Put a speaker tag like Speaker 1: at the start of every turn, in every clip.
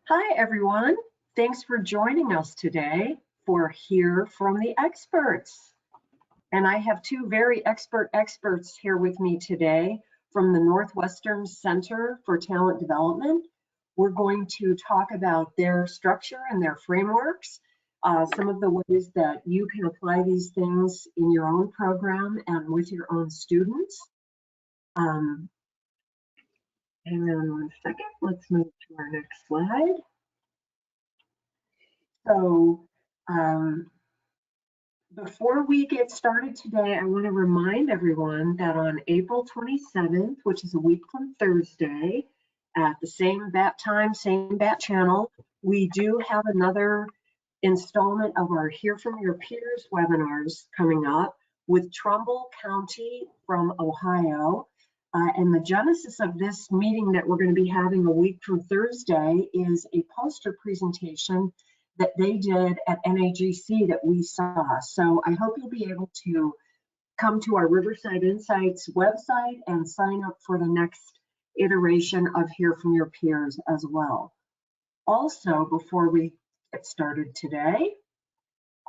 Speaker 1: Hi, everyone. Thanks for joining us today for Hear from the Experts. And I have two very experts here with me today from the Northwestern Center for Talent Development. We're going to talk about their structure and their frameworks, some of the ways that you can apply these things in your own program and with your own students. Hang on one second, let's move to our next slide. So before we get started today, I want to remind everyone that on April 27th, which is a week from Thursday, at the same bat time, same bat channel, we do have another installment of our Hear from Your Peers webinars coming up with Trumbull County from Ohio. And the genesis of this meeting that we're going to be having a week from Thursday is a poster presentation that they did at NAGC that we saw. So I hope you'll be able to come to our Riverside Insights website and sign up for the next iteration of Hear from Your Peers as well. Also, before we get started today,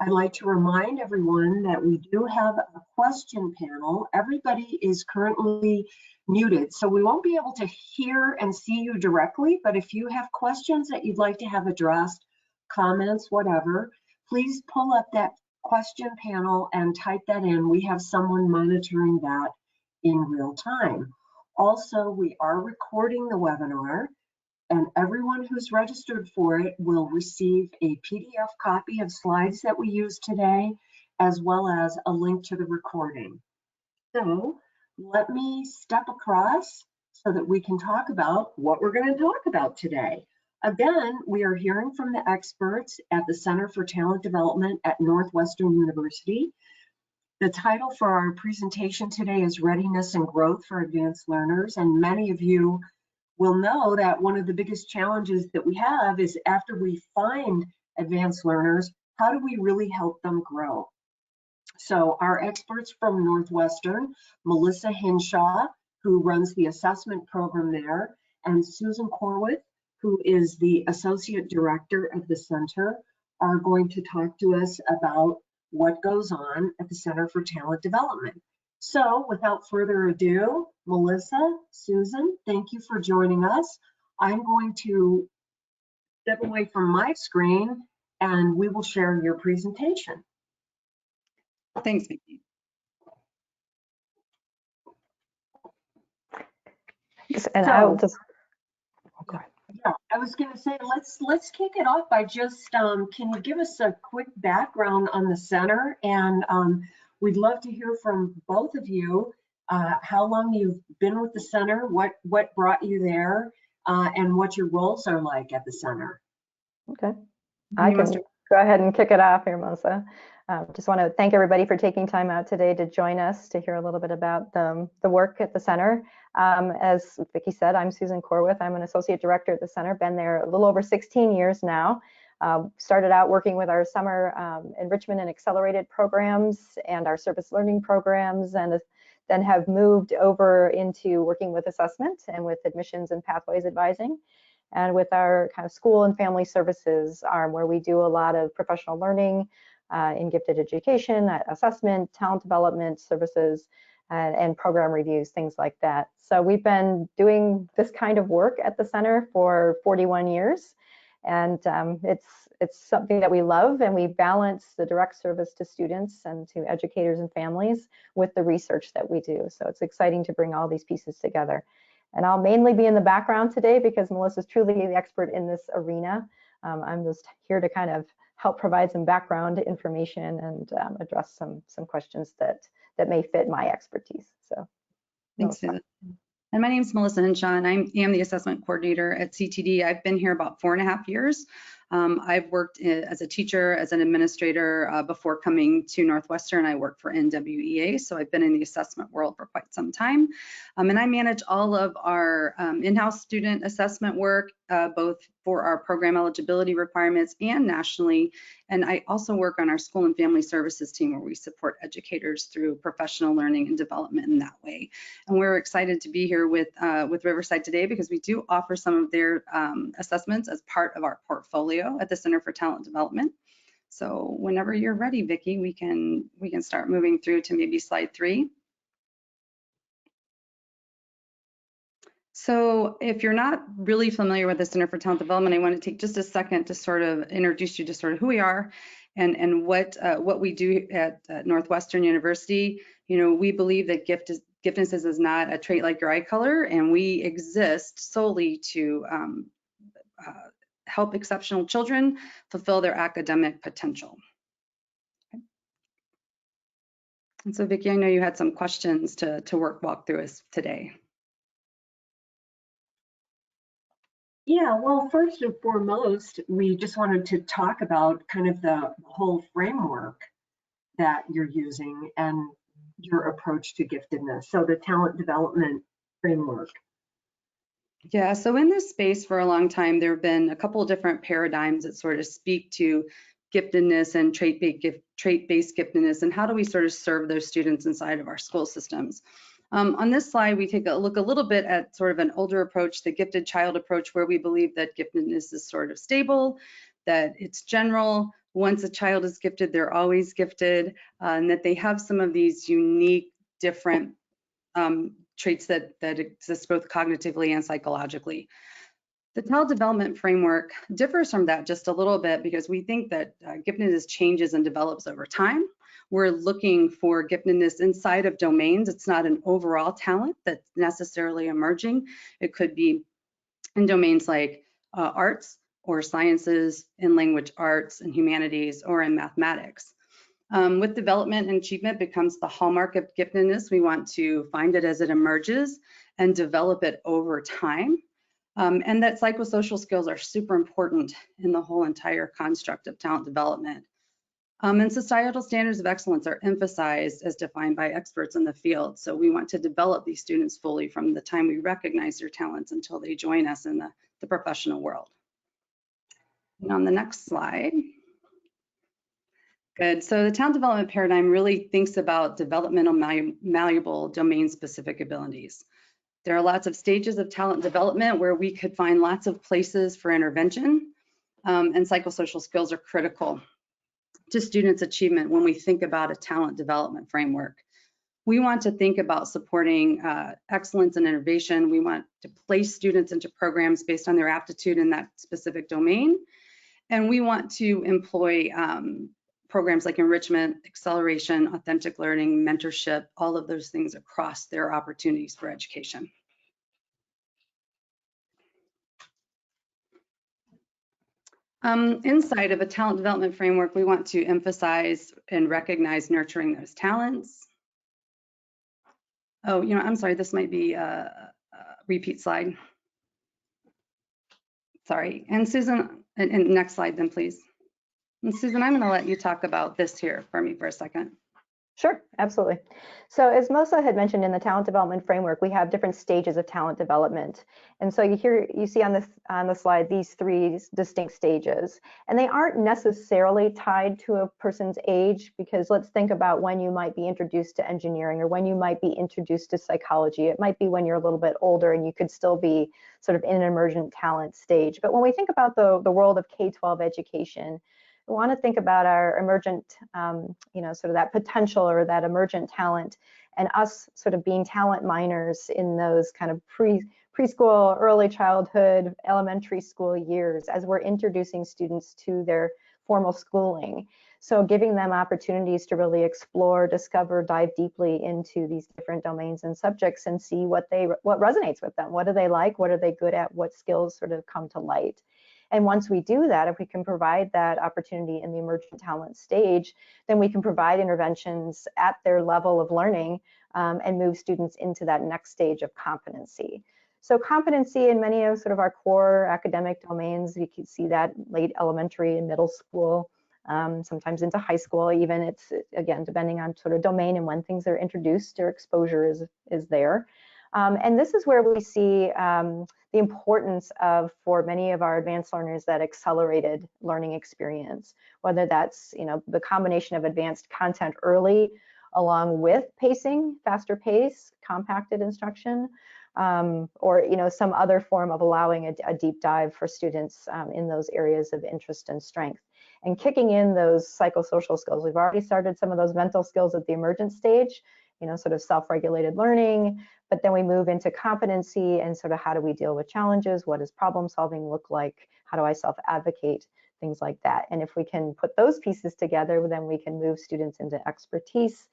Speaker 1: I'd like to remind everyone that we do have a question panel. Everybody is currently muted, so we won't be able to hear and see you directly, but if you have questions that you'd like to have addressed, comments, whatever, please pull up that question panel and type that in. We have someone monitoring that in real time. Also, we are recording the webinar, and everyone who's registered for it will receive a PDF copy of slides that we use today, as well as a link to the recording. So let me step across so that we can talk about what we're going to talk about today. Again, we are hearing from the experts at the Center for Talent Development at Northwestern University. The title for our presentation today is Readiness and Growth for Advanced Learners, and many of you will know that one of the biggest challenges that we have is after we find advanced learners, how do we really help them grow? So our experts from Northwestern, Melissa Hinshaw, who runs the assessment program there, and Susan Corwith, who is the Associate Director of the Center, are going to talk to us about what goes on at the Center for Talent Development. So without further ado, Melissa, Susan, thank you for joining us. I'm going to step away from my screen and we will share your presentation.
Speaker 2: Thanks, Vickie.
Speaker 3: And I'll just,
Speaker 1: okay. Yeah, I was going to say, let's kick it off by just, can you give us a quick background on the center? And we'd love to hear from both of you, how long you've been with the center, what brought you there, and what your roles are like at the center.
Speaker 3: Okay, I can go ahead and kick it off here, Melissa. Just want to thank everybody for taking time out today to join us to hear a little bit about the work at the center. As Vickie said, I'm Susan Corwith. I'm an associate director at the center, been there a little over 16 years now. Started out working with our summer enrichment and accelerated programs and our service learning programs, and then have moved over into working with assessment and with admissions and pathways advising, and with our kind of school and family services arm, where we do a lot of professional learning in gifted education, assessment, talent development services, and program reviews, things like that. So we've been doing this kind of work at the center for 41 years, and it's something that we love, and we balance the direct service to students and to educators and families with the research that we do. So it's exciting to bring all these pieces together. And I'll mainly be in the background today because Melissa's truly the expert in this arena. I'm just here to kind of help provide some background information and address some questions that may fit my expertise. So
Speaker 2: thanks, Susan. And my name is Melissa Hinshaw, and I am the assessment coordinator at CTD. I've been here about 4.5 years. I've worked as a teacher, as an administrator before coming to Northwestern. I worked for NWEA, so I've been in the assessment world for quite some time. And I manage all of our in-house student assessment work both for our program eligibility requirements and nationally. And I also work on our school and family services team, where we support educators through professional learning and development in that way. And we're excited to be here with Riverside today because we do offer some of their assessments as part of our portfolio at the Center for Talent Development. So whenever you're ready, Vickie, we can start moving through to maybe slide 3. So if you're not really familiar with the Center for Talent Development, I want to take just a second to sort of introduce you to sort of who we are and what we do at Northwestern University. You know, we believe that giftedness is not a trait like your eye color, and we exist solely to help exceptional children fulfill their academic potential. Okay. And so Vickie, I know you had some questions to walk through us today.
Speaker 1: Yeah, well, first and foremost, we just wanted to talk about kind of the whole framework that you're using and your approach to giftedness. So the talent development framework.
Speaker 2: Yeah, so in this space for a long time, there have been a couple of different paradigms that sort of speak to giftedness and trait-based giftedness, and how do we sort of serve those students inside of our school systems. On this slide, we take a look a little bit at sort of an older approach, the gifted child approach, where we believe that giftedness is sort of stable, that it's general. Once a child is gifted, they're always gifted, and that they have some of these unique, different traits that exist both cognitively and psychologically. The talent development framework differs from that just a little bit because we think that giftedness changes and develops over time. We're looking for giftedness inside of domains. It's not an overall talent that's necessarily emerging. It could be in domains like arts or sciences, in language arts and humanities, or in mathematics. With development and achievement becomes the hallmark of giftedness. We want to find it as it emerges and develop it over time. And that psychosocial skills are super important in the whole entire construct of talent development. And societal standards of excellence are emphasized as defined by experts in the field. So we want to develop these students fully from the time we recognize their talents until they join us in the professional world. And on the next slide. Good. So the talent development paradigm really thinks about developmental malleable domain-specific abilities. There are lots of stages of talent development where we could find lots of places for intervention, and psychosocial skills are critical to students' achievement when we think about a talent development framework. We want to think about supporting excellence and innovation. We want to place students into programs based on their aptitude in that specific domain. And we want to employ programs like enrichment, acceleration, authentic learning, mentorship, all of those things across their opportunities for education. Inside of a talent development framework, we want to emphasize and recognize nurturing those talents. Oh, you know, I'm sorry, this might be a repeat slide. Sorry, and Susan, and next slide then, please. And Susan, I'm gonna let you talk about this here for me for a second.
Speaker 3: Sure, absolutely. So as Melissa had mentioned, in the talent development framework, we have different stages of talent development. And so you see on the slide these 3 distinct stages, and they aren't necessarily tied to a person's age, because let's think about when you might be introduced to engineering or when you might be introduced to psychology. It might be when you're a little bit older and you could still be sort of in an emergent talent stage. But when we think about the world of K-12 education, we want to think about our emergent, you know, sort of that potential or that emergent talent, and us sort of being talent miners in those kind of preschool, early childhood, elementary school years as we're introducing students to their formal schooling. So giving them opportunities to really explore, discover, dive deeply into these different domains and subjects and see what resonates with them. What do they like? What are they good at? What skills sort of come to light? And once we do that, if we can provide that opportunity in the emergent talent stage, then we can provide interventions at their level of learning and move students into that next stage of competency. So competency in many of sort of our core academic domains, you can see that late elementary and middle school, sometimes into high school even. It's, again, depending on sort of domain and when things are introduced or exposure is there. And this is where we see the importance of, for many of our advanced learners, that accelerated learning experience, whether that's, the combination of advanced content early along with pacing, faster pace, compacted instruction, or some other form of allowing a deep dive for students in those areas of interest and strength. And kicking in those psychosocial skills. We've already started some of those mental skills at the emergent stage, sort of self-regulated learning, but then we move into competency and sort of how do we deal with challenges? What does problem solving look like? How do I self-advocate? Things like that. And if we can put those pieces together, then we can move students into expertise,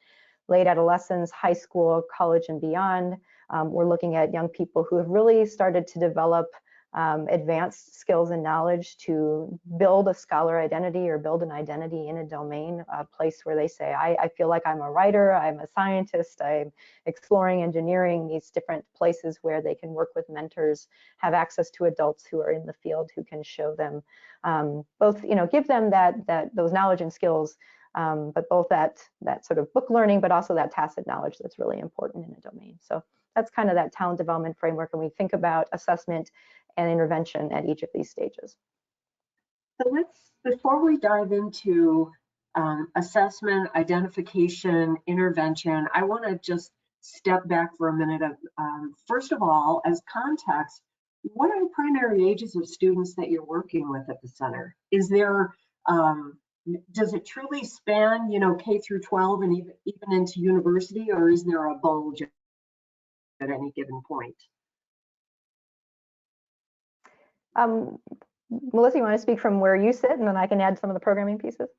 Speaker 3: late adolescence, high school, college, and beyond. We're looking at young people who have really started to develop advanced skills and knowledge to build a scholar identity or build an identity in a domain, a place where they say, I feel like I'm a writer, I'm a scientist, I'm exploring engineering, these different places where they can work with mentors, have access to adults who are in the field who can show them both, give them those knowledge and skills, but both that sort of book learning, but also that tacit knowledge that's really important in a domain. So that's kind of that talent development framework, and we think about assessment and intervention at each of these stages.
Speaker 1: So before we dive into assessment, identification, intervention, I want to just step back for a minute. First of all, as context, what are the primary ages of students that you're working with at the center? Is there, does it truly span, K through 12 and even into university, or is there a bulge at any given point?
Speaker 3: Melissa, you want to speak from where you sit, and then I can add some of the programming pieces?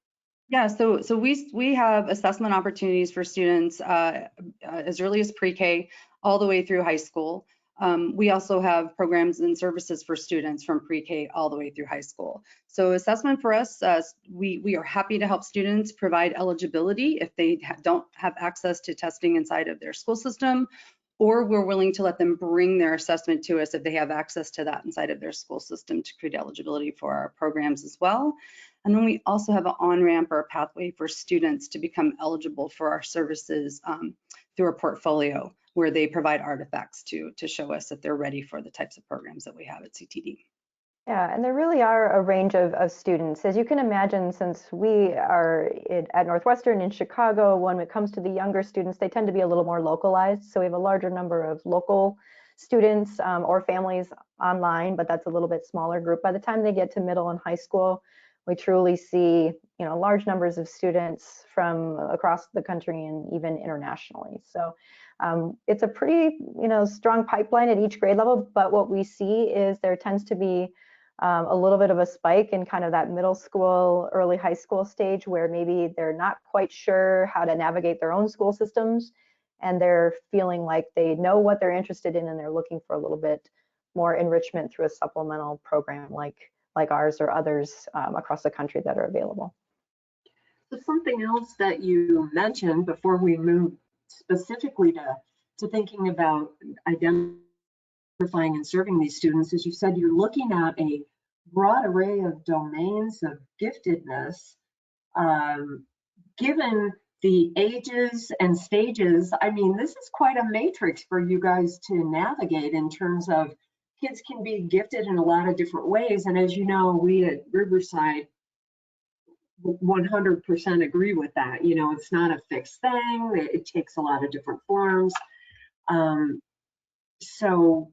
Speaker 2: Yeah, so we have assessment opportunities for students as early as pre-K all the way through high school. We also have programs and services for students from pre-K all the way through high school. So assessment for us, we are happy to help students provide eligibility if they don't have access to testing inside of their school system, or we're willing to let them bring their assessment to us if they have access to that inside of their school system to create eligibility for our programs as well. And then we also have an on-ramp or a pathway for students to become eligible for our services through a portfolio where they provide artifacts to show us that they're ready for the types of programs that we have at CTD.
Speaker 3: Yeah, and there really are a range of students. As you can imagine, since we are at Northwestern in Chicago, when it comes to the younger students, they tend to be a little more localized. So we have a larger number of local students or families online, but that's a little bit smaller group. By the time they get to middle and high school, we truly see, large numbers of students from across the country and even internationally. So it's a pretty, strong pipeline at each grade level. But what we see is there tends to be a little bit of a spike in kind of that middle school, early high school stage where maybe they're not quite sure how to navigate their own school systems, and they're feeling like they know what they're interested in and they're looking for a little bit more enrichment through a supplemental program like ours or others across the country that are available.
Speaker 1: So something else that you mentioned before we move specifically to thinking about identifying and serving these students is you said you're looking at a broad array of domains of giftedness. Given the ages and stages, I mean, this is quite a matrix for you guys to navigate in terms of kids can be gifted in a lot of different ways. And as you know, we at Riverside 100% agree with that. It's not a fixed thing. It takes a lot of different forms. So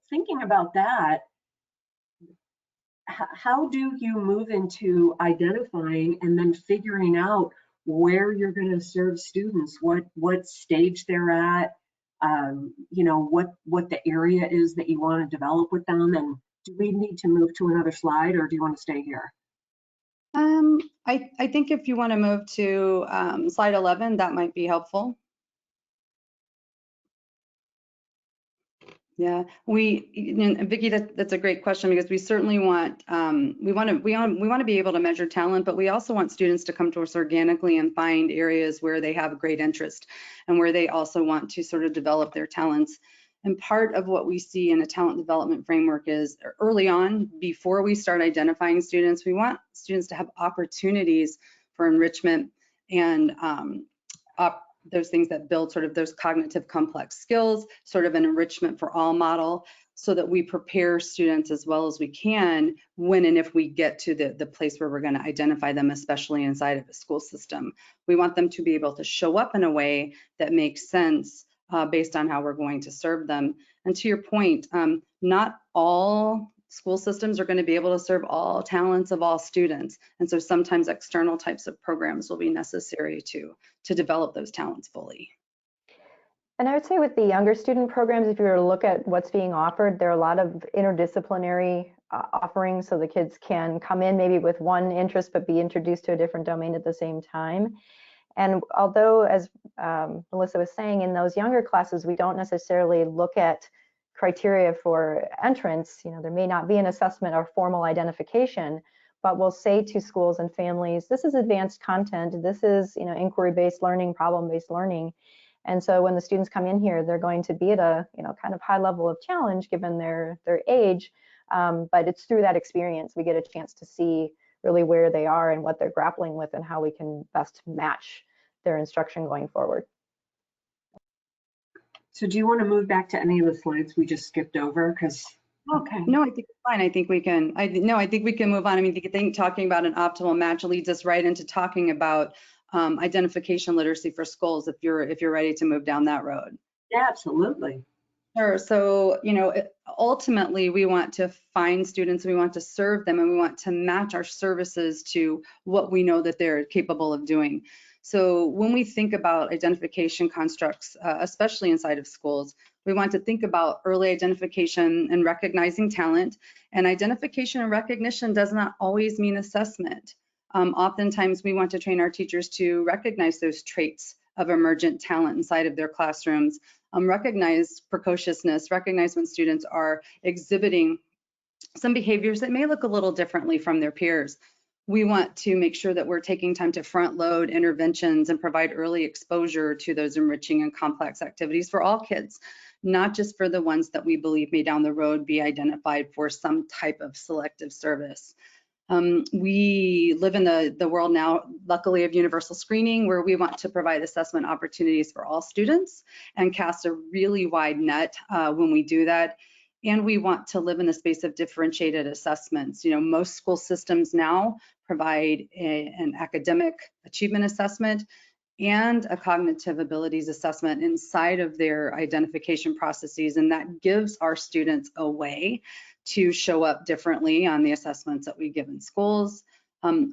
Speaker 1: thinking about that, how do you move into identifying and then figuring out where you're going to serve students, what stage they're at, what the area is that you want to develop with them? And do we need to move to another slide, or do you want to stay here?
Speaker 2: I think if you want to move to slide 11, that might be helpful. Yeah, Vickie, that's a great question, because we certainly want we want to be able to measure talent, but we also want students to come to us organically and find areas where they have a great interest and where they also want to sort of develop their talents. And part of what we see in a talent development framework is early on, before we start identifying students, we want students to have opportunities for enrichment and those things that build sort of those cognitive complex skills, sort of an enrichment for all model, so that we prepare students as well as we can when and if we get to the place where we're going to identify them, especially inside of the school system. We want them to be able to show up in a way that makes sense based on how we're going to serve them. And to your point, not all school systems are going to be able to serve all talents of all students. And so sometimes external types of programs will be necessary to develop those talents fully.
Speaker 3: And I would say with the younger student programs, if you were to look at what's being offered, there are a lot of interdisciplinary offerings, so the kids can come in maybe with one interest but be introduced to a different domain at the same time. And although, as Melissa was saying, in those younger classes, we don't necessarily look at criteria for entrance, there may not be an assessment or formal identification, but we'll say to schools and families, this is advanced content, this is inquiry-based learning, problem-based learning. And so when the students come in here, they're going to be at a kind of high level of challenge given their age, but it's through that experience we get a chance to see really where they are and what they're grappling with and how we can best match their instruction going forward.
Speaker 1: So do you want to move back to any of the slides we just skipped over? Because
Speaker 2: okay, no, I think it's fine. I think we can. I think we can move on. I mean, I think talking about an optimal match leads us right into talking about identification literacy for schools. If you're ready to move down that road.
Speaker 1: Yeah, absolutely.
Speaker 2: Sure. So, ultimately, we want to find students, we want to serve them, and we want to match our services to what we know that they're capable of doing. So when we think about identification constructs, especially inside of schools, we want to think about early identification and recognizing talent. And identification and recognition does not always mean assessment. Oftentimes, we want to train our teachers to recognize those traits of emergent talent inside of their classrooms, recognize precociousness, recognize when students are exhibiting some behaviors that may look a little differently from their peers. We want to make sure that we're taking time to front load interventions and provide early exposure to those enriching and complex activities for all kids, not just for the ones that we believe may down the road be identified for some type of selective service. We live in the world now, luckily, of universal screening, where we want to provide assessment opportunities for all students and cast a really wide net when we do that. And we want to live in the space of differentiated assessments. Most school systems now provide an academic achievement assessment and a cognitive abilities assessment inside of their identification processes, and that gives our students a way to show up differently on the assessments that we give in schools.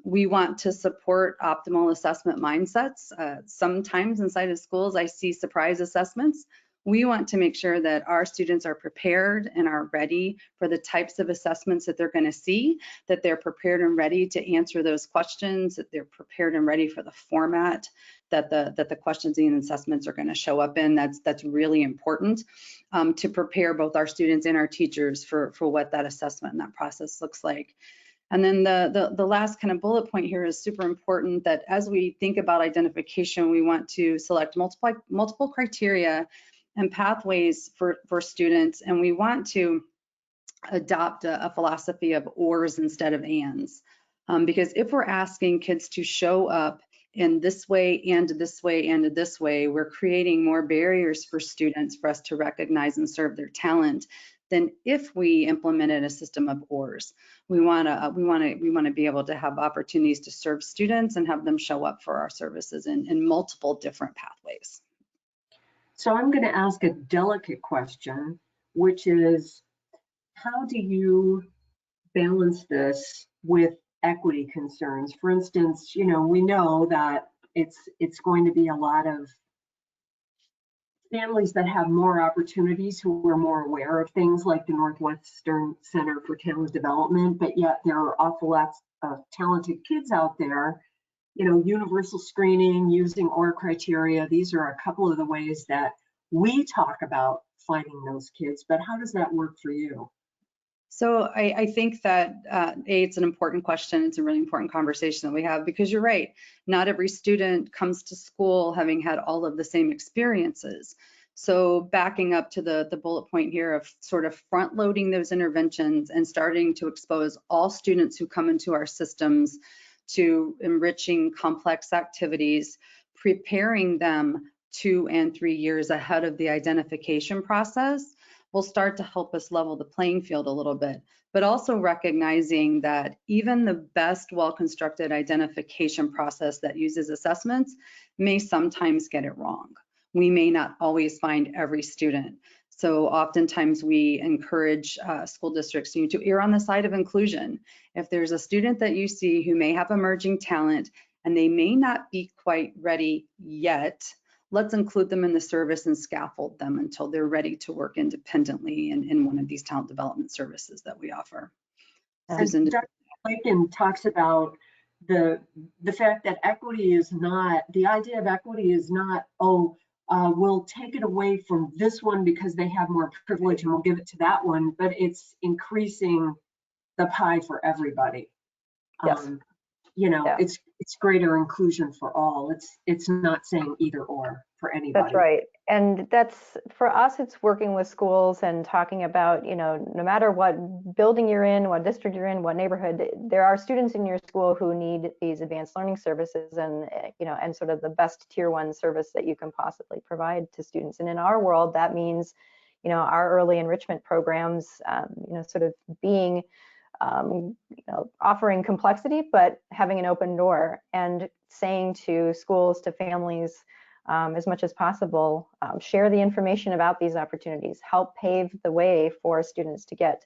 Speaker 2: We want to support optimal assessment mindsets. Sometimes inside of schools, I see surprise assessments. We want to make sure that our students are prepared and are ready for the types of assessments that they're going to see, that they're prepared and ready to answer those questions, that they're prepared and ready for the format that the questions and assessments are going to show up in. That's really important to prepare both our students and our teachers for what that assessment and that process looks like. And then the last kind of bullet point here is super important, that as we think about identification, we want to select multiple criteria and pathways for students, and we want to adopt a philosophy of ors instead of ands. Because if we're asking kids to show up in this way and this way and this way, we're creating more barriers for students for us to recognize and serve their talent than if we implemented a system of ors. We want to be able to have opportunities to serve students and have them show up for our services in multiple different pathways.
Speaker 1: So I'm going to ask a delicate question, which is, how do you balance this with equity concerns? For instance, we know that it's going to be a lot of families that have more opportunities, who are more aware of things like the Northwestern Center for Talent Development, but yet there are awful lots of talented kids out there. Universal screening, using OR criteria, these are a couple of the ways that we talk about finding those kids, but how does that work for you?
Speaker 2: So I think that it's an important question. It's a really important conversation that we have, because you're right. Not every student comes to school having had all of the same experiences. So backing up to the bullet point here of sort of front loading those interventions and starting to expose all students who come into our systems to enriching complex activities, preparing them 2 and 3 years ahead of the identification process will start to help us level the playing field a little bit, but also recognizing that even the best well-constructed identification process that uses assessments may sometimes get it wrong. We may not always find every student. So oftentimes we encourage school districts to err on the side of inclusion. If there's a student that you see who may have emerging talent and they may not be quite ready yet, let's include them in the service and scaffold them until they're ready to work independently in one of these talent development services that we offer.
Speaker 1: Susan, Dr. Lakin talks about the fact that equity is not, the idea of equity is not, we'll take it away from this one because they have more privilege and we'll give it to that one, but it's increasing the pie for everybody.
Speaker 3: Yes.
Speaker 1: You know,
Speaker 3: Yeah.
Speaker 1: it's greater inclusion for all. It's not saying either or for anybody.
Speaker 3: That's right. And that's, for us, it's working with schools and talking about, you know, no matter what building you're in, what district you're in, what neighborhood, there are students in your school who need these advanced learning services and, you know, and sort of the best tier 1 service that you can possibly provide to students. And in our world, that means, you know, our early enrichment programs, you know, sort of being, you know, offering complexity, but having an open door and saying to schools, to families, as much as possible, share the information about these opportunities, help pave the way for students to get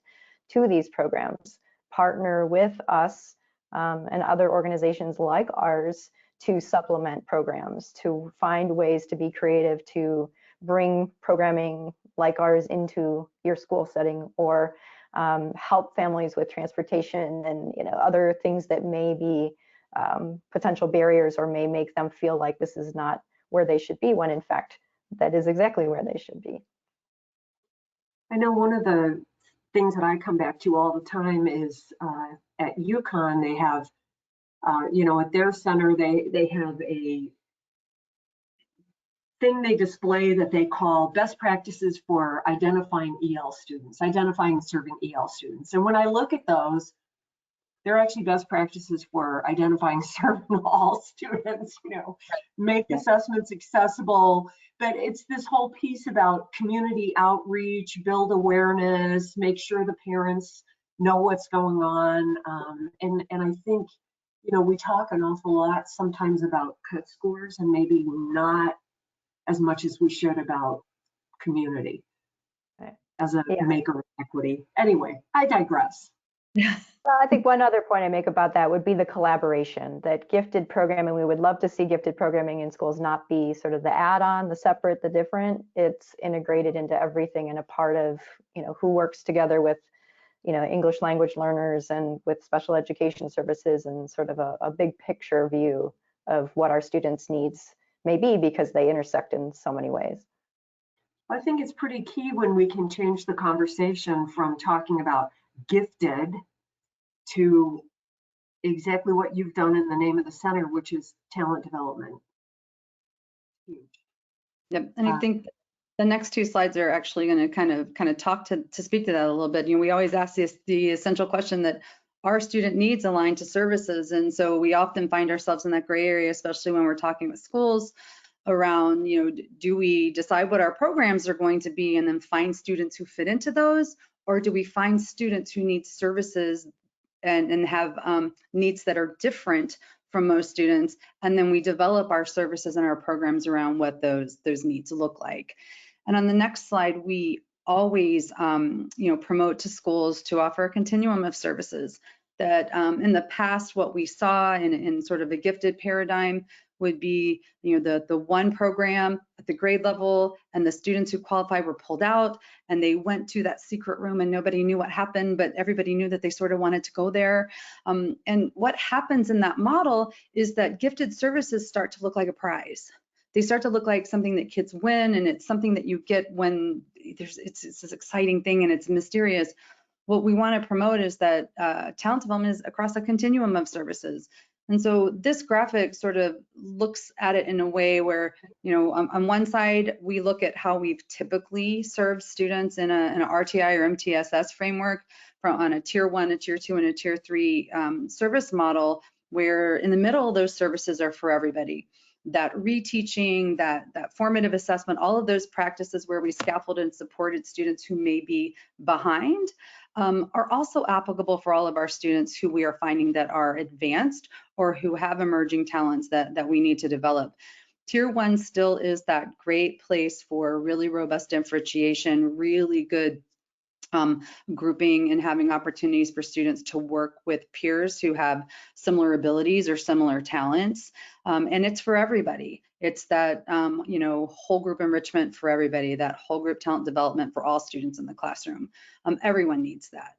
Speaker 3: to these programs, partner with us and other organizations like ours to supplement programs, to find ways to be creative, to bring programming like ours into your school setting, or help families with transportation and, you know, other things that may be potential barriers or may make them feel like this is not where they should be, when in fact that is exactly where they should be.
Speaker 1: I know one of the things that I come back to all the time is at UConn they have, you know, at their center they have a thing they display that they call best practices for identifying EL students, identifying and serving EL students. And when I look at those, they're actually best practices for identifying and serving all students, you know, make assessments accessible. But it's this whole piece about community outreach, build awareness, make sure the parents know what's going on. And I think, you know, we talk an awful lot sometimes about cut scores and maybe not as much as we should about community as a maker of equity. Anyway, I digress.
Speaker 3: Well, I think one other point I make about that would be the collaboration, that gifted programming, we would love to see gifted programming in schools not be sort of the add-on, the separate, the different. It's integrated into everything and a part of, you know, who works together with, you know, English language learners and with special education services, and sort of a big picture view of what our students' needs may be, because they intersect in so many ways.
Speaker 1: I think it's pretty key when we can change the conversation from talking about gifted to exactly what you've done in the name of the center, which is talent development. Huge.
Speaker 2: Yep, and I think the next 2 slides are actually going to kind of talk to speak to that a little bit. You know, we always ask the essential question that our student needs align to services, and so we often find ourselves in that gray area, especially when we're talking with schools around, you know, do we decide what our programs are going to be and then find students who fit into those, or do we find students who need services and have needs that are different from most students, and then we develop our services and our programs around what those needs look like. And on the next slide, we always you know, promote to schools to offer a continuum of services. That in the past, what we saw in sort of a gifted paradigm would be, you know, the one program at the grade level, and the students who qualified were pulled out and they went to that secret room and nobody knew what happened, but everybody knew that they sort of wanted to go there. And what happens in that model is that gifted services start to look like a prize. They start to look like something that kids win, and it's something that you get when it's this exciting thing and it's mysterious. What we want to promote is that talent development is across a continuum of services. And so this graphic sort of looks at it in a way where, you know, on one side, we look at how we've typically served students in an RTI or MTSS framework on a tier 1, a tier 2, and a tier 3 service model, where in the middle, those services are for everybody. that reteaching, that formative assessment, all of those practices where we scaffolded and supported students who may be behind are also applicable for all of our students who we are finding that are advanced or who have emerging talents that we need to develop. Tier 1 still is that great place for really robust differentiation, really good grouping, and having opportunities for students to work with peers who have similar abilities or similar talents. And it's for everybody. It's that, whole group enrichment for everybody, that whole group talent development for all students in the classroom. Everyone needs that.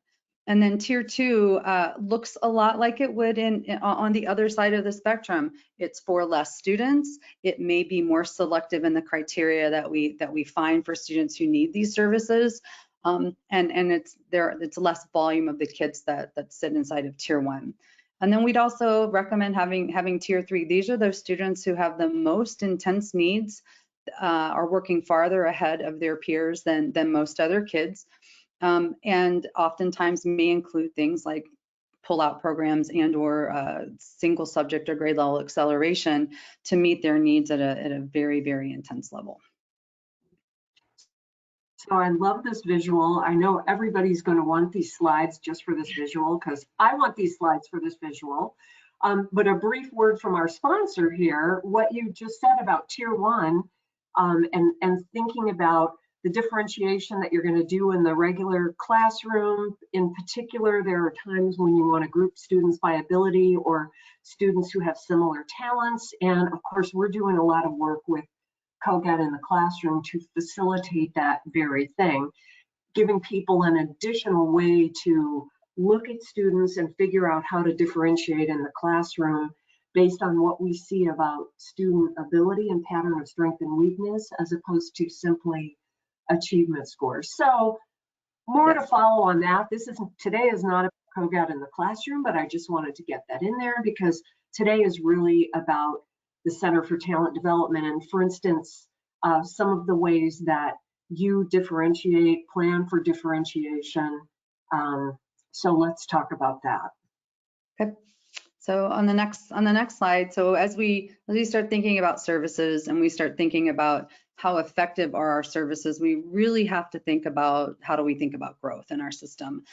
Speaker 2: And then Tier 2 looks a lot like it would on the other side of the spectrum. It's for less students. It may be more selective in the criteria that we find for students who need these services. And it's less volume of the kids that sit inside of Tier 1. And then we'd also recommend having Tier 3. These are those students who have the most intense needs, are working farther ahead of their peers than most other kids. And oftentimes may include things like pull-out programs and or single subject or grade level acceleration to meet their needs at a very, very intense level.
Speaker 1: So I love this visual. I know everybody's going to want these slides just for this visual, because I want these slides for this visual. But a brief word from our sponsor here, what you just said about Tier 1 and thinking about the differentiation that you're going to do in the regular classroom. In particular, there are times when you want to group students by ability or students who have similar talents. And of course, we're doing a lot of work with COGAT in the classroom to facilitate that very thing, giving people an additional way to look at students and figure out how to differentiate in the classroom based on what we see about student ability and pattern of strength and weakness, as opposed to simply achievement scores. So more to follow on that. Today is not about COGAT in the classroom, but I just wanted to get that in there because today is really about the Center for Talent Development. And for instance, some of the ways that you differentiate, plan for differentiation. So let's talk about that.
Speaker 2: Okay. So on the next slide, so as we start thinking about services and we start thinking about how effective are our services, we really have to think about how do we think about growth in our system.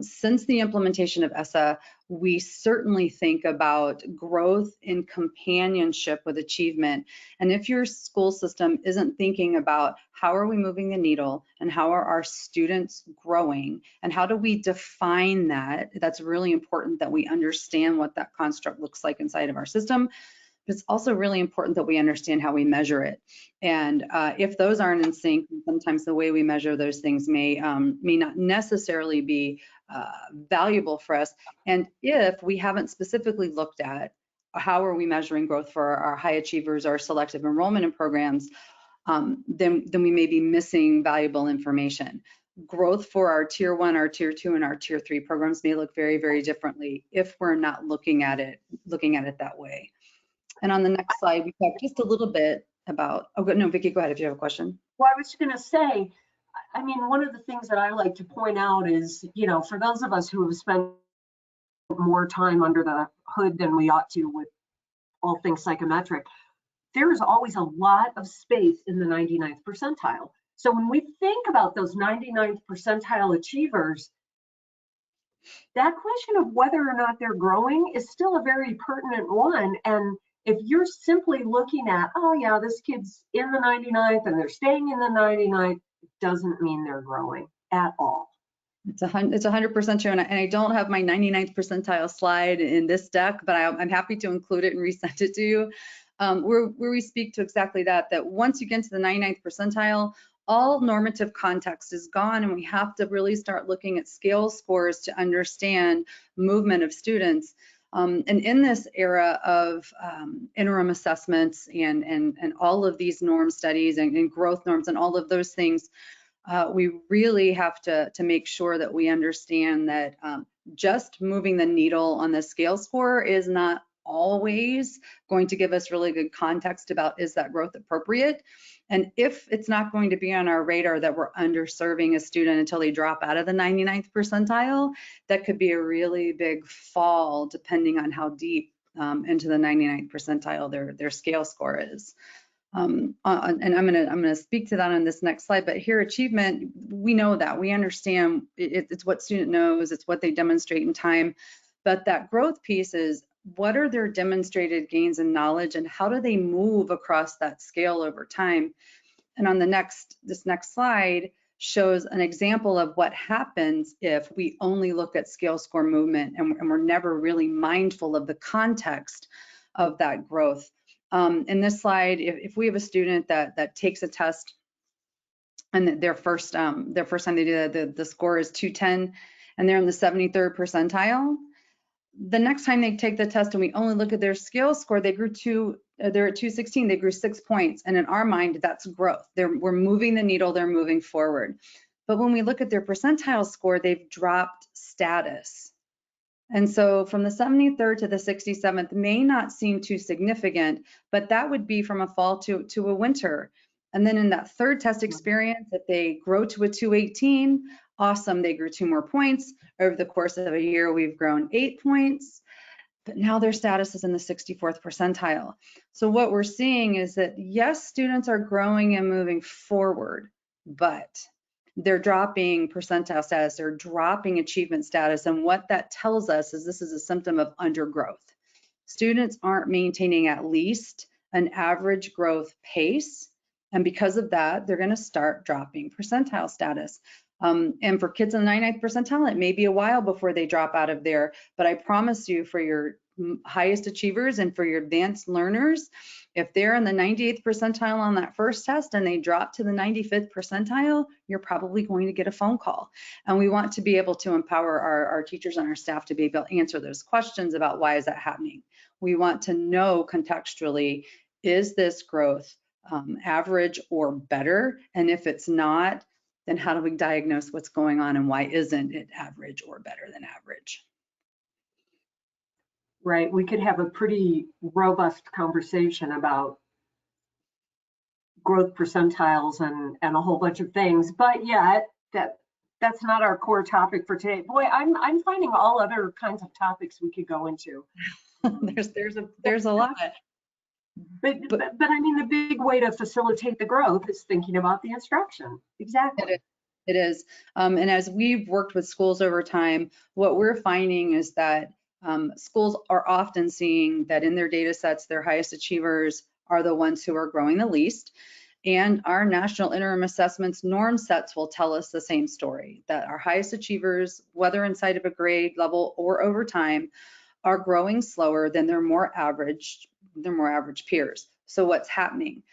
Speaker 2: Since the implementation of ESSA, we certainly think about growth in companionship with achievement. And if your school system isn't thinking about how are we moving the needle and how are our students growing and how do we define that, that's really important that we understand what that construct looks like inside of our system. But it's also really important that we understand how we measure it. And if those aren't in sync, sometimes the way we measure those things may not necessarily be valuable for us. And if we haven't specifically looked at how are we measuring growth for our high achievers, our selective enrollment in programs, then we may be missing valuable information. Growth for our Tier 1, our Tier 2, and our Tier 3 programs may look very, very differently if we're not looking at it that way. And on the next slide, we talk just a little bit about, no, Vicki, go ahead if you have a question.
Speaker 1: Well, I was going to say, I mean, one of the things that I like to point out is, for those of us who have spent more time under the hood than we ought to with all things psychometric, there is always a lot of space in the 99th percentile. So when we think about those 99th percentile achievers, that question of whether or not they're growing is still a very pertinent one. And if you're simply looking at, oh yeah, this kid's in the 99th and they're staying in the 99th, it doesn't mean they're growing at all.
Speaker 2: It's 100% true, and I don't have my 99th percentile slide in this deck, but I'm happy to include it and resend it to you, where we speak to exactly that once you get to the 99th percentile, all normative context is gone, and we have to really start looking at scale scores to understand movement of students. And in this era of interim assessments and all of these norm studies and growth norms and all of those things, we really have to make sure that we understand that just moving the needle on the scale score is not always going to give us really good context about is that growth appropriate. And if it's not going to be on our radar that we're underserving a student until they drop out of the 99th percentile, that could be a really big fall depending on how deep into the 99th percentile their scale score is. And I'm gonna speak to that on this next slide, but here achievement, we know that, we understand it's what student knows, it's what they demonstrate in time, but that growth piece is what are their demonstrated gains in knowledge and how do they move across that scale over time? And on this next slide shows an example of what happens if we only look at scale score movement and we're never really mindful of the context of that growth. In this slide, if we have a student that takes a test and their first time they do that, the score is 210 and they're in the 73rd percentile, the next time they take the test and we only look at their scale score, they're at 216, they grew 6 points. And in our mind, that's growth. We're moving the needle, they're moving forward. But when we look at their percentile score, they've dropped status. And so from the 73rd to the 67th may not seem too significant, but that would be from a fall to a winter. And then in that third test experience, if they grow to a 218, awesome, they grew 2 more points. Over the course of a year, we've grown 8 points, but now their status is in the 64th percentile. So what we're seeing is that yes, students are growing and moving forward, but they're dropping percentile status, they're dropping achievement status. And what that tells us is this is a symptom of undergrowth. Students aren't maintaining at least an average growth pace. And because of that, they're going to start dropping percentile status. And for kids in the 99th percentile, it may be a while before they drop out of there. But I promise you, for your highest achievers and for your advanced learners, if they're in the 98th percentile on that first test and they drop to the 95th percentile, you're probably going to get a phone call. And we want to be able to empower our teachers and our staff to be able to answer those questions about why is that happening. We want to know contextually, is this growth average or better? And if it's not, then how do we diagnose what's going on and why isn't it average or better than average?
Speaker 1: Right, we could have a pretty robust conversation about growth percentiles and a whole bunch of things, but yeah, that's not our core topic for today. Boy, I'm finding all other kinds of topics we could go into.
Speaker 2: there's a lot.
Speaker 1: But I mean, the big way to facilitate the growth is thinking about the instruction. Exactly.
Speaker 2: It is. And as we've worked with schools over time, what we're finding is that schools are often seeing that in their data sets, their highest achievers are the ones who are growing the least. And our national interim assessments norm sets will tell us the same story, that our highest achievers, whether inside of a grade level or over time, are growing slower than their more average peers. So what's happening?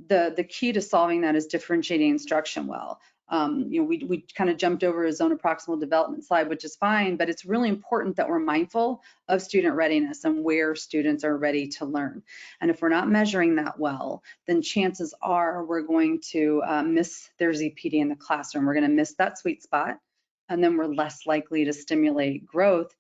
Speaker 2: The key to solving that is differentiating instruction well. We kind of jumped over a zone of proximal development slide, which is fine, but it's really important that we're mindful of student readiness and where students are ready to learn. And if we're not measuring that well, then chances are we're going to miss their ZPD in the classroom. We're going to miss that sweet spot, and then we're less likely to stimulate growth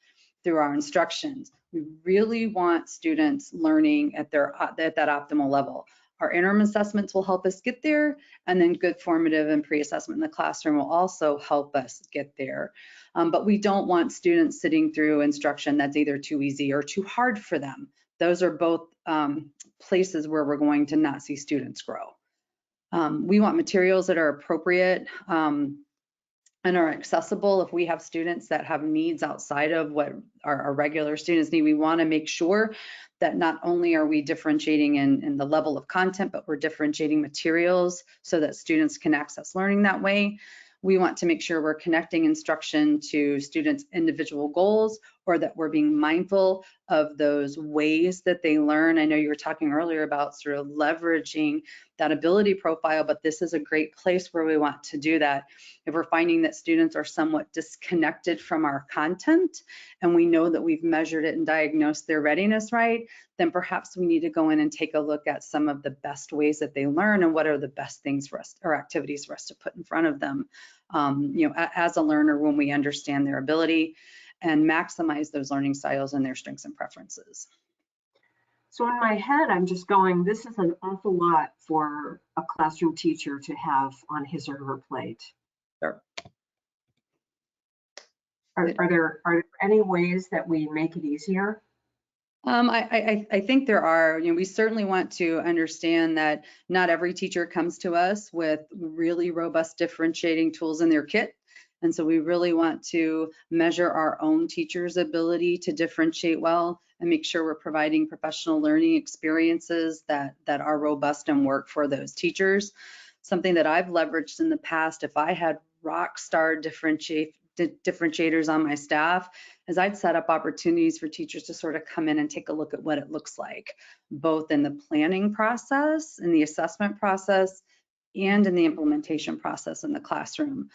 Speaker 2: through our instructions. We really want students learning at that optimal level. Our interim assessments will help us get there, and then good formative and pre-assessment in the classroom will also help us get there. But we don't want students sitting through instruction that's either too easy or too hard for them. Those are both places where we're going to not see students grow. We want materials that are appropriate and are accessible. If we have students that have needs outside of what our regular students need, we want to make sure that not only are we differentiating in the level of content, but we're differentiating materials so that students can access learning that way. We want to make sure we're connecting instruction to students' individual goals, or that we're being mindful of those ways that they learn. I know you were talking earlier about sort of leveraging that ability profile, but this is a great place where we want to do that. If we're finding that students are somewhat disconnected from our content, and we know that we've measured it and diagnosed their readiness right, then perhaps we need to go in and take a look at some of the best ways that they learn and what are the best things for us or activities for us to put in front of them, as a learner, when we understand their ability and maximize those learning styles and their strengths and preferences.
Speaker 1: So in my head, I'm just going, this is an awful lot for a classroom teacher to have on his or her plate.
Speaker 2: Sure.
Speaker 1: Are there any ways that we make it easier?
Speaker 2: I think there are, we certainly want to understand that not every teacher comes to us with really robust differentiating tools in their kit. And so we really want to measure our own teachers' ability to differentiate well and make sure we're providing professional learning experiences that are robust and work for those teachers. Something that I've leveraged in the past, if I had rock star differentiators on my staff, is I'd set up opportunities for teachers to sort of come in and take a look at what it looks like, both in the planning process, in the assessment process, and in the implementation process in the classroom.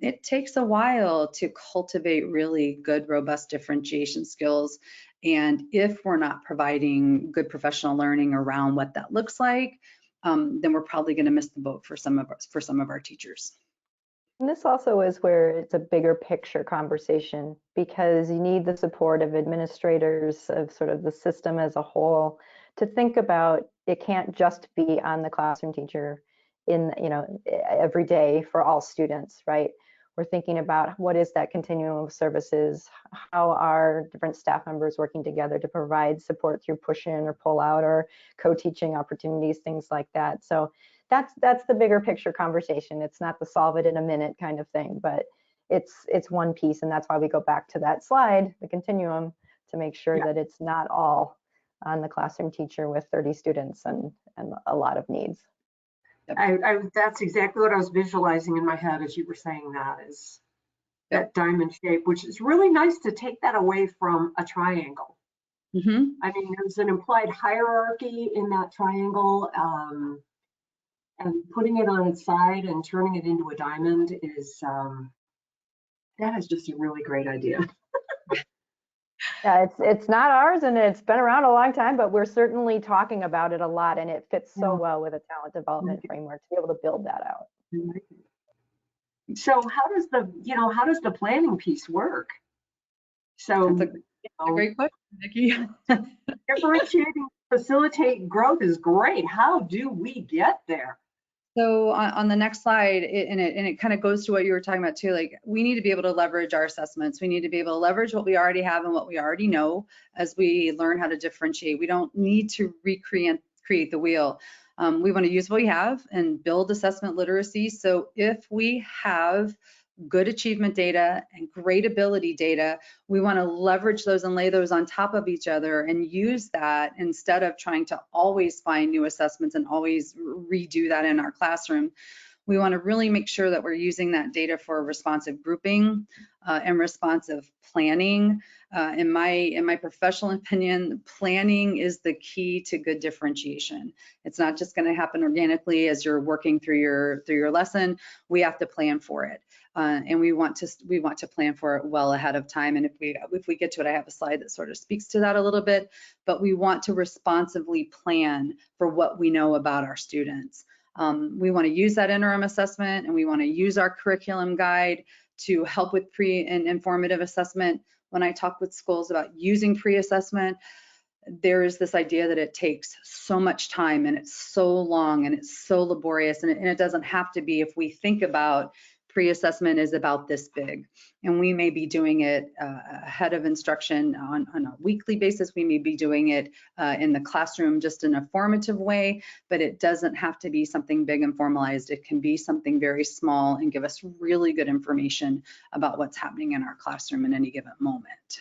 Speaker 2: It takes a while to cultivate really good, robust differentiation skills. And if we're not providing good professional learning around what that looks like, then we're probably going to miss the boat for some of our teachers.
Speaker 3: And this also is where it's a bigger picture conversation, because you need the support of administrators, of sort of the system as a whole, to think about it can't just be on the classroom teacher in, every day for all students, right? We're thinking about what is that continuum of services, how are different staff members working together to provide support through push in or pull out or co-teaching opportunities, things like that. So that's the bigger picture conversation. It's not the solve it in a minute kind of thing, but it's one piece, and that's why we go back to that slide, the continuum, to make sure that it's not all on the classroom teacher with 30 students and a lot of needs.
Speaker 1: That's exactly what I was visualizing in my head as you were saying that, is that diamond shape, which is really nice to take that away from a triangle.
Speaker 2: Mm-hmm.
Speaker 1: I mean, there's an implied hierarchy in that triangle, and putting it on its side and turning it into a diamond is, that is just a really great idea.
Speaker 3: Yeah, it's not ours, and it's been around a long time, but we're certainly talking about it a lot, and it fits so well with a talent development framework to be able to build that out.
Speaker 1: So how does the planning piece work? So
Speaker 2: That's a great question, Vickie.
Speaker 1: differentiating, facilitate growth is great. How do we get there?
Speaker 2: So on the next slide, it kind of goes to what you were talking about too, like we need to be able to leverage our assessments. We need to be able to leverage what we already have and what we already know as we learn how to differentiate. We don't need to create the wheel. We want to use what we have and build assessment literacy. So if we have good achievement data and great ability data, we want to leverage those and lay those on top of each other and use that instead of trying to always find new assessments and always redo that in our classroom. We want to really make sure that we're using that data for responsive grouping and responsive planning. In my professional opinion, planning is the key to good differentiation. It's not just going to happen organically as you're working through your lesson. We have to plan for it. And we want to plan for it well ahead of time. And if we get to it, I have a slide that sort of speaks to that a little bit, but we want to responsively plan for what we know about our students. We want to use that interim assessment, and we want to use our curriculum guide to help with pre and informative assessment. When I talk with schools about using pre-assessment, there is this idea that it takes so much time and it's so long and it's so laborious, and it doesn't have to be. If we think about pre-assessment is about this big, and we may be doing it ahead of instruction on a weekly basis. We may be doing it in the classroom just in a formative way, but it doesn't have to be something big and formalized. It can be something very small and give us really good information about what's happening in our classroom in any given moment.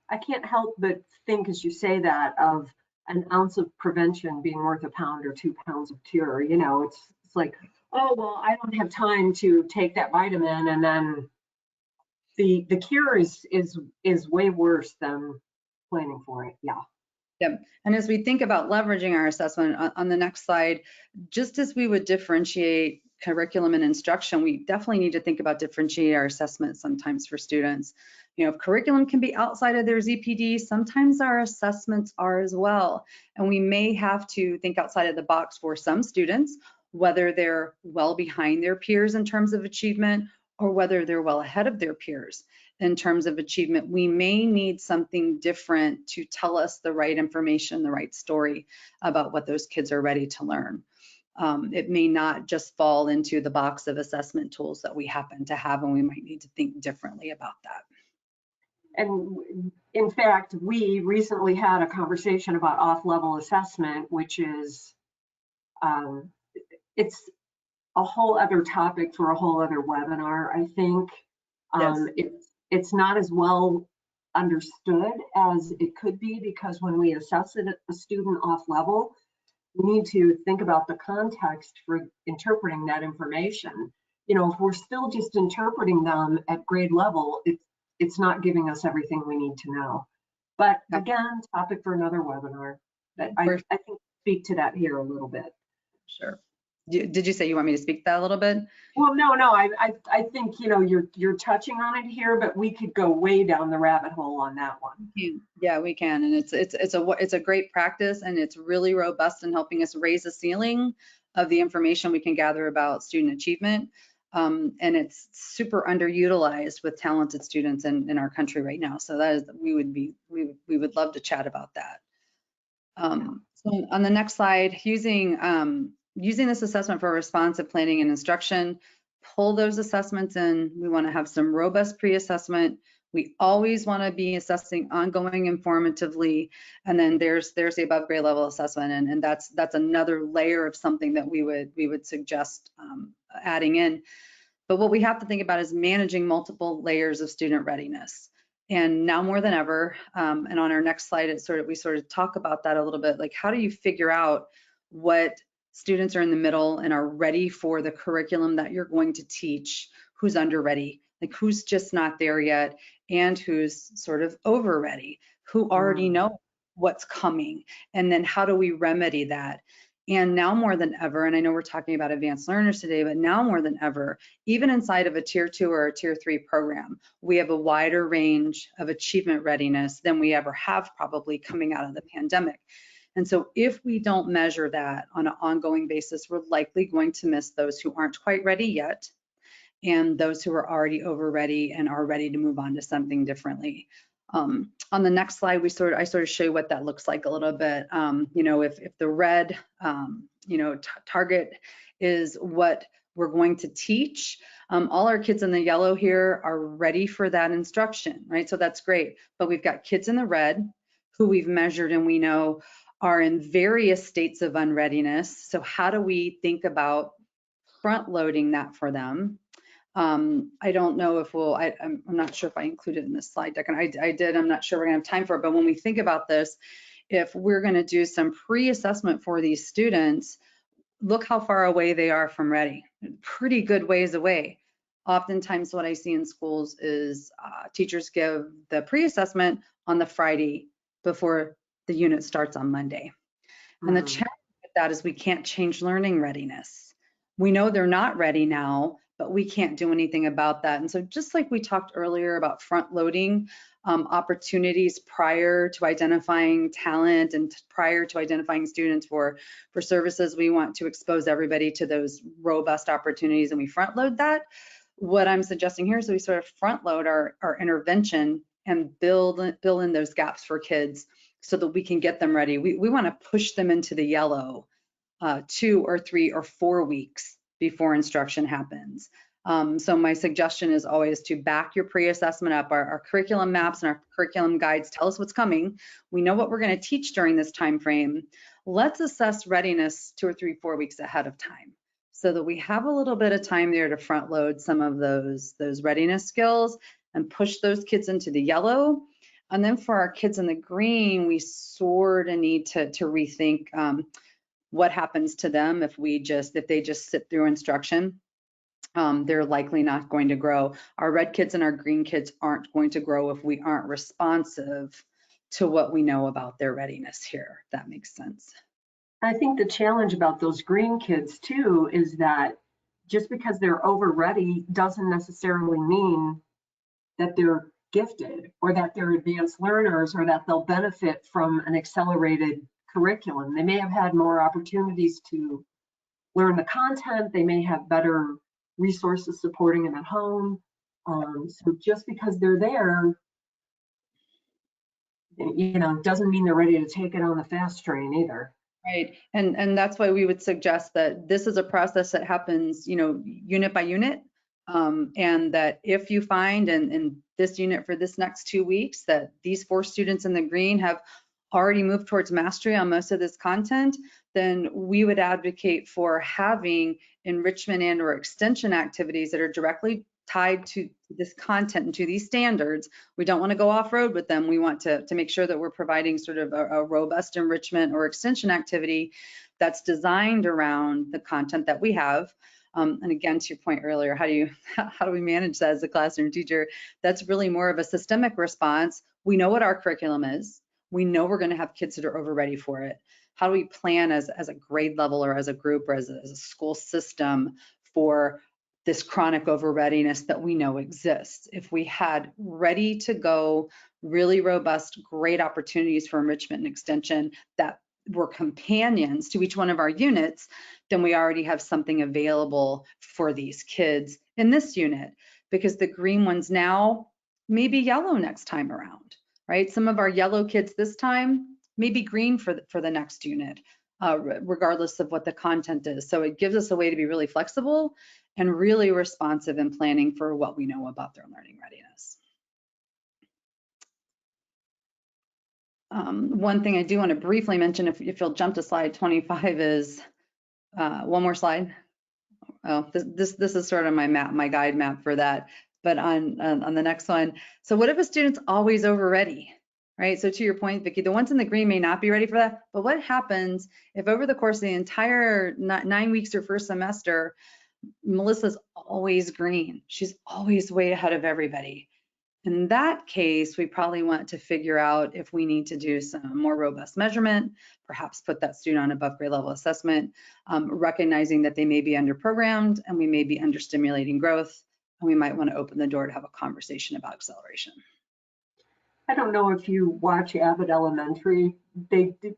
Speaker 1: I can't help but think, as you say that, of an ounce of prevention being worth a pound or 2 pounds of cure. It's like, oh, well, I don't have time to take that vitamin, and then the cure is way worse than planning for it. Yeah.
Speaker 2: Yep. And as we think about leveraging our assessment on the next slide, just as we would differentiate curriculum and instruction, we definitely need to think about differentiating our assessment sometimes for students. If curriculum can be outside of their ZPD, sometimes our assessments are as well. And we may have to think outside of the box for some students, whether they're well behind their peers in terms of achievement or whether they're well ahead of their peers in terms of achievement. We may need something different to tell us the right information, the right story about what those kids are ready to learn. It may not just fall into the box of assessment tools that we happen to have, and we might need to think differently about that.
Speaker 1: And in fact, we recently had a conversation about off-level assessment, which is, it's a whole other topic for a whole other webinar, I think. It's not as well understood as it could be, because when we assess a student off level, we need to think about the context for interpreting that information. You know, if we're still just interpreting them at grade level, it's not giving us everything we need to know. But again, topic for another webinar. But I can speak to that here a little bit.
Speaker 2: Sure. Did you say you want me to speak that a little bit?
Speaker 1: Well, no. I think, you know, you're touching on it here, but we could go way down the rabbit hole on that one.
Speaker 2: Yeah, we can, and it's a great practice, and it's really robust in helping us raise the ceiling of the information we can gather about student achievement. And it's super underutilized with talented students in our country right now. So that is, we would love to chat about that. So on the next slide, using this assessment for responsive planning and instruction, pull those assessments in. We want to have some robust pre-assessment. We always want to be assessing ongoing informatively, and then there's the above grade level assessment, and that's another layer of something that we would suggest adding in. But what we have to think about is managing multiple layers of student readiness. And now more than ever, and on our next slide, we sort of talk about that a little bit. Like, how do you figure out what students are in the middle and are ready for the curriculum that you're going to teach, who's under ready, like who's just not there yet, and who's sort of over ready, who already know what's coming, and then how do we remedy that? And now more than ever, and I know we're talking about advanced learners today, but now more than ever, even inside of a tier 2 or a tier 3 program, we have a wider range of achievement readiness than we ever have probably coming out of the pandemic. And so if we don't measure that on an ongoing basis, we're likely going to miss those who aren't quite ready yet, and those who are already over ready and are ready to move on to something differently. On the next slide, I sort of show you what that looks like a little bit. You know, if the red, target is what we're going to teach, all our kids in the yellow here are ready for that instruction, right? So that's great. But we've got kids in the red who we've measured and we know are in various states of unreadiness. So how do we think about front loading that for them? I don't know if I'm not sure if I included in this slide deck, and I did, I'm not sure we're gonna have time for it, but when we think about this, if we're gonna do some pre-assessment for these students, look how far away they are from ready, pretty good ways away. Oftentimes what I see in schools is teachers give the pre-assessment on the Friday before the unit starts on Monday. And the challenge with that is we can't change learning readiness. We know they're not ready now, but we can't do anything about that. And so just like we talked earlier about front loading opportunities prior to identifying talent and prior to identifying students for services, we want to expose everybody to those robust opportunities and we front load that. What I'm suggesting here is we sort of front load our intervention and fill in those gaps for kids so that we can get them ready. We want to push them into the yellow 2 or 3 or 4 weeks before instruction happens. So my suggestion is always to back your pre-assessment up. Our curriculum maps and our curriculum guides tell us what's coming. We know what we're going to teach during this time frame. Let's assess readiness 2 or 3, 4 weeks ahead of time so that we have a little bit of time there to front load some of those readiness skills and push those kids into the yellow. And then for our kids in the green, we sort of need to rethink what happens to them if they just sit through instruction. They're likely not going to grow. Our red kids and our green kids aren't going to grow if we aren't responsive to what we know about their readiness here. If that makes sense.
Speaker 1: I think the challenge about those green kids too is that just because they're over ready doesn't necessarily mean that they're gifted or that they're advanced learners or that they'll benefit from an accelerated curriculum. They may have had more opportunities to learn the content. They may have better resources supporting them at home. So just because they're there, doesn't mean they're ready to take it on the fast train either.
Speaker 2: Right, and that's why we would suggest that this is a process that happens, unit by unit. And that if you find in this unit for this next 2 weeks that these 4 students in the green have already moved towards mastery on most of this content, then we would advocate for having enrichment and or extension activities that are directly tied to this content and to these standards. We don't want to go off road with them. We want to make sure that we're providing sort of a robust enrichment or extension activity that's designed around the content that we have. And again, to your point earlier, how do we manage that as a classroom teacher? That's really more of a systemic response. We know what our curriculum is. We know we're going to have kids that are over ready for it. How do we plan as a grade level or as a group or as a school system for this chronic over readiness that we know exists? If we had ready to go, really robust, great opportunities for enrichment and extension that were companions to each one of our units, then we already have something available for these kids in this unit, because the green ones now may be yellow next time around, right? Some of our yellow kids this time may be green for the next unit, regardless of what the content is. So it gives us a way to be really flexible and really responsive in planning for what we know about their learning readiness. One thing I do want to briefly mention, if you'll jump to slide 25, is one more slide. Oh, this is sort of my map, my guide map for that. But on the next one, so what if a student's always over ready, right? So to your point, Vickie, the ones in the green may not be ready for that. But what happens if over the course of the entire 9 weeks or first semester, Melissa's always green? She's always way ahead of everybody. In that case, we probably want to figure out if we need to do some more robust measurement, perhaps put that student on above grade level assessment, recognizing that they may be underprogrammed and we may be understimulating growth, and we might want to open the door to have a conversation about acceleration.
Speaker 1: I don't know if you watch Abbott Elementary. They did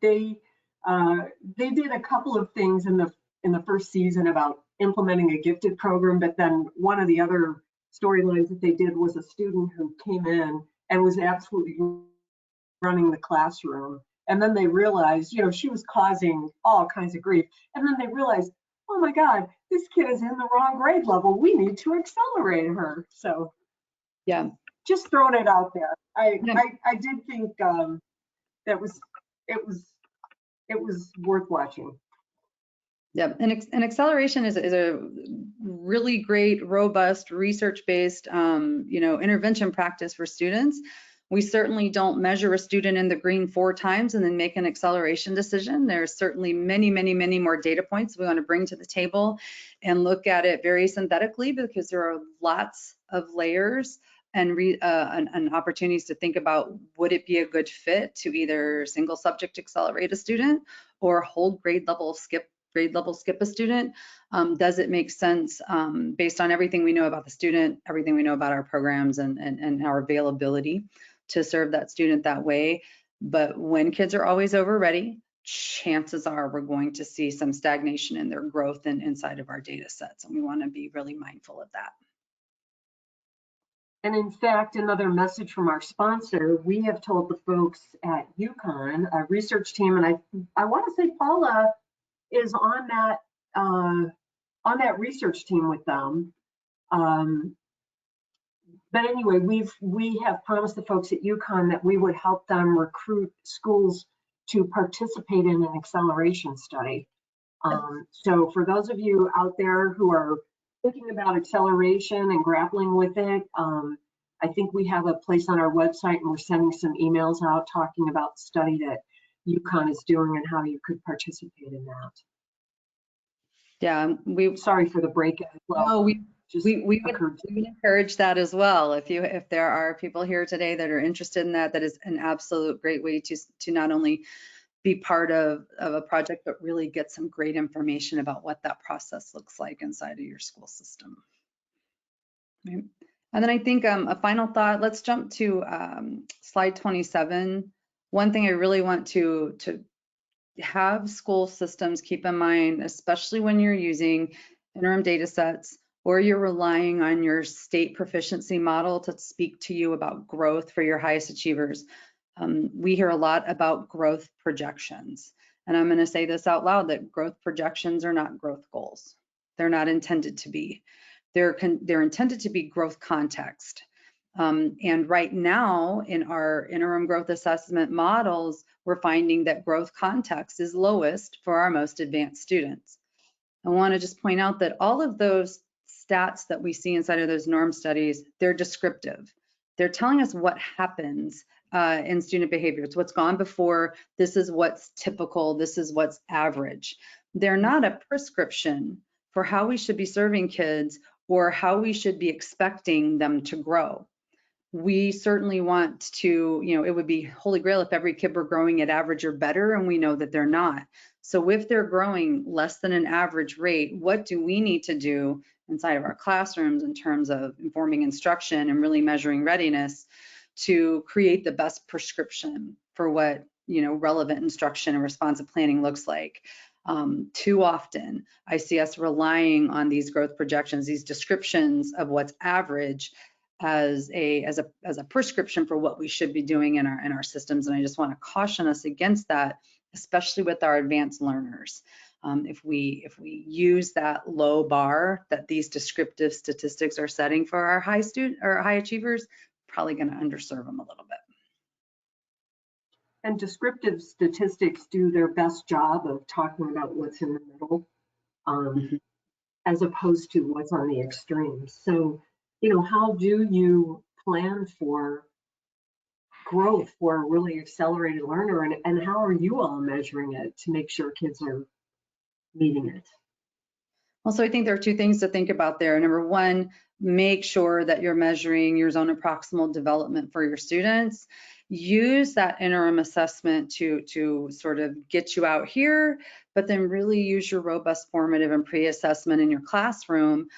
Speaker 1: a couple of things in the first season about implementing a gifted program, but then one of the other storylines that they did was a student who came in and was absolutely running the classroom. And then they realized, she was causing all kinds of grief. And then they realized, oh my God, this kid is in the wrong grade level. We need to accelerate her. So
Speaker 2: yeah,
Speaker 1: just throwing it out there. I did think it was worth watching.
Speaker 2: Yeah, and acceleration is a really great, robust, research-based, intervention practice for students. We certainly don't measure a student in the green 4 times and then make an acceleration decision. There's certainly many, many, many more data points we want to bring to the table and look at it very synthetically, because there are lots of layers and opportunities to think about, would it be a good fit to either single subject accelerate a student or hold grade level skip a student? Does it make sense based on everything we know about the student, everything we know about our programs and our availability to serve that student that way? But when kids are always over ready, chances are we're going to see some stagnation in their growth and inside of our data sets, and we want to be really mindful of that.
Speaker 1: And in fact, another message from our sponsor, we have told the folks at UConn, a research team, and I want to say Paula is on that research team with them. But anyway, we have promised the folks at UConn that we would help them recruit schools to participate in an acceleration study. So for those of you out there who are thinking about acceleration and grappling with it, I think we have a place on our website, and we're sending some emails out talking about the study that UConn is doing and how you could participate in that.
Speaker 2: Yeah,
Speaker 1: sorry for the break as well.
Speaker 2: No, we would encourage that as well. If there are people here today that are interested in that is an absolute great way to not only be part of a project, but really get some great information about what that process looks like inside of your school system. Right. And then I think a final thought, let's jump to slide 27. One thing I really want to have school systems keep in mind, especially when you're using interim data sets or you're relying on your state proficiency model to speak to you about growth for your highest achievers. We hear a lot about growth projections, and I'm going to say this out loud, that growth projections are not growth goals. They're not intended to be. They're intended to be growth context. And right now in our interim growth assessment models, we're finding that growth context is lowest for our most advanced students. I want to just point out that all of those stats that we see inside of those norm studies, they're descriptive. They're telling us what happens in student behavior. It's what's gone before. This is what's typical. This is what's average. They're not a prescription for how we should be serving kids or how we should be expecting them to grow. We certainly want to, it would be holy grail if every kid were growing at average or better, and we know that they're not. So if they're growing less than an average rate, what do we need to do inside of our classrooms in terms of informing instruction and really measuring readiness to create the best prescription for what, relevant instruction and responsive planning looks like? Too often, I see us relying on these growth projections, these descriptions of what's average, as a prescription for what we should be doing in our systems. And I just want to caution us against that, especially with our advanced learners. If we use that low bar that these descriptive statistics are setting for our high achievers, probably going to underserve them a little bit.
Speaker 1: And descriptive statistics do their best job of talking about what's in the middle, as opposed to what's on the extremes. So, how do you plan for growth for a really accelerated learner, and how are you all measuring it to make sure kids are meeting it?
Speaker 2: Well, so I think there are two things to think about there. Number one, make sure that you're measuring your zone of proximal development for your students. Use that interim assessment to sort of get you out here, but then really use your robust formative and pre-assessment in your classroom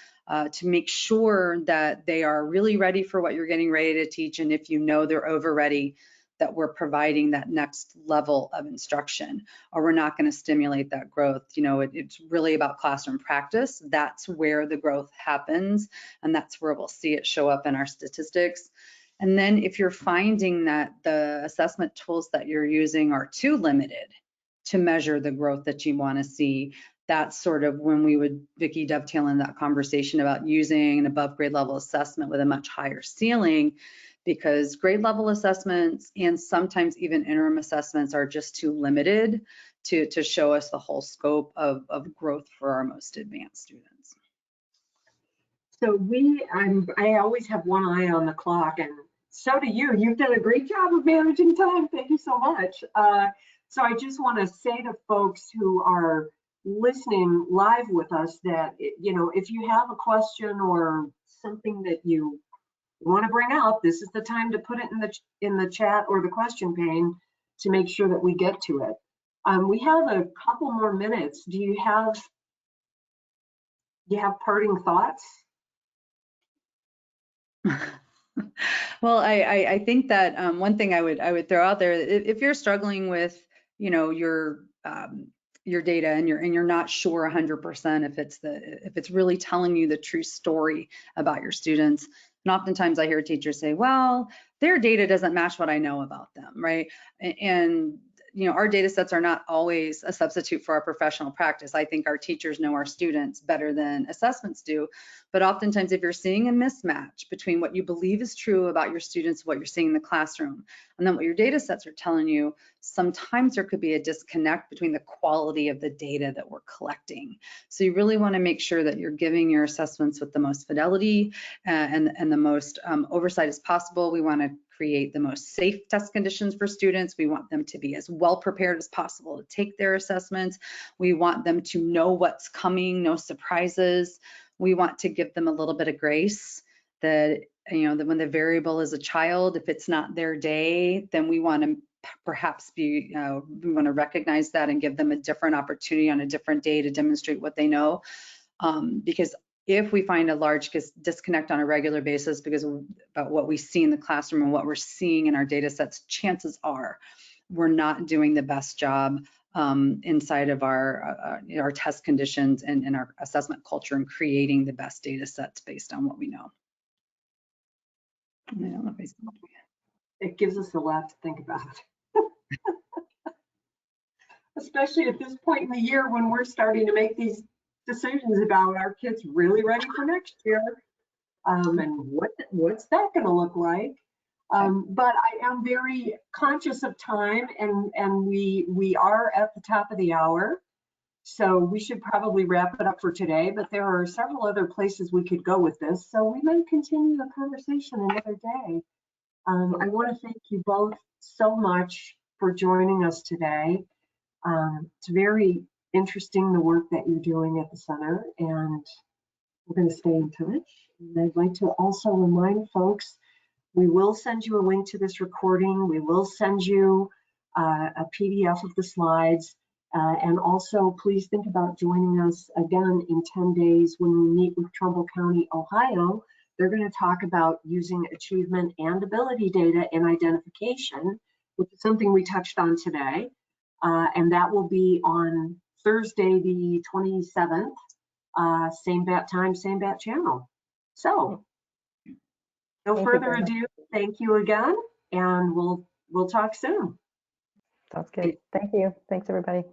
Speaker 2: to make sure that they are really ready for what you're getting ready to teach. And if you know they're over ready, that we're providing that next level of instruction, or we're not going to stimulate that growth. It's really about classroom practice. That's where the growth happens, and that's where we'll see it show up in our statistics. And then if you're finding that the assessment tools that you're using are too limited to measure the growth that you want to see, that's sort of when we would, Vickie, dovetail in that conversation about using an above grade level assessment with a much higher ceiling, because grade level assessments and sometimes even interim assessments are just too limited to show us the whole scope of growth for our most advanced students.
Speaker 1: So I always have one eye on the clock, and so do you. You've done a great job of managing time. Thank you so much. So I just want to say to folks who are listening live with us that, if you have a question or something that you want to bring up, this is the time to put it in the chat or the question pane to make sure that we get to it. We have a couple more minutes. Do you have parting thoughts?
Speaker 2: Well, I think that one thing I would throw out there, if you're struggling with your data and you're not sure 100% if it's really telling you the true story about your students, and oftentimes I hear teachers say, well, their data doesn't match what I know about them, right? And our data sets are not always a substitute for our professional practice. I think our teachers know our students better than assessments do. But oftentimes, if you're seeing a mismatch between what you believe is true about your students, what you're seeing in the classroom, and then what your data sets are telling you, sometimes there could be a disconnect between the quality of the data that we're collecting. So you really want to make sure that you're giving your assessments with the most fidelity and the most oversight as possible. We want to create the most safe test conditions for students. We want them to be as well prepared as possible to take their assessments. We want them to know what's coming, no surprises. We want to give them a little bit of grace that, that when the variable is a child, if it's not their day, then we want to perhaps we want to recognize that and give them a different opportunity on a different day to demonstrate what they know. Because if we find a large disconnect on a regular basis because about what we see in the classroom and what we're seeing in our data sets, chances are we're not doing the best job inside of our test conditions and our assessment culture and creating the best data sets based on what we know. I don't know if
Speaker 1: it gives us a lot to think about. Especially at this point in the year when we're starting to make these decisions about our kids really ready for next year, and what's that going to look like. But I am very conscious of time, and we are at the top of the hour. So we should probably wrap it up for today, but there are several other places we could go with this. So we may continue the conversation another day. I want to thank you both so much for joining us today. It's very interesting, the work that you're doing at the center, and we're going to stay in touch. And I'd like to also remind folks, we will send you a link to this recording. We will send you a PDF of the slides. And also, please think about joining us again in 10 days when we meet with Trumbull County, Ohio. They're going to talk about using achievement and ability data in identification, which is something we touched on today. And that will be on Thursday, the 27th, same bat time, same bat channel. So no further ado, thank you again, and we'll talk soon.
Speaker 3: Sounds good. Thank you. Thanks, everybody.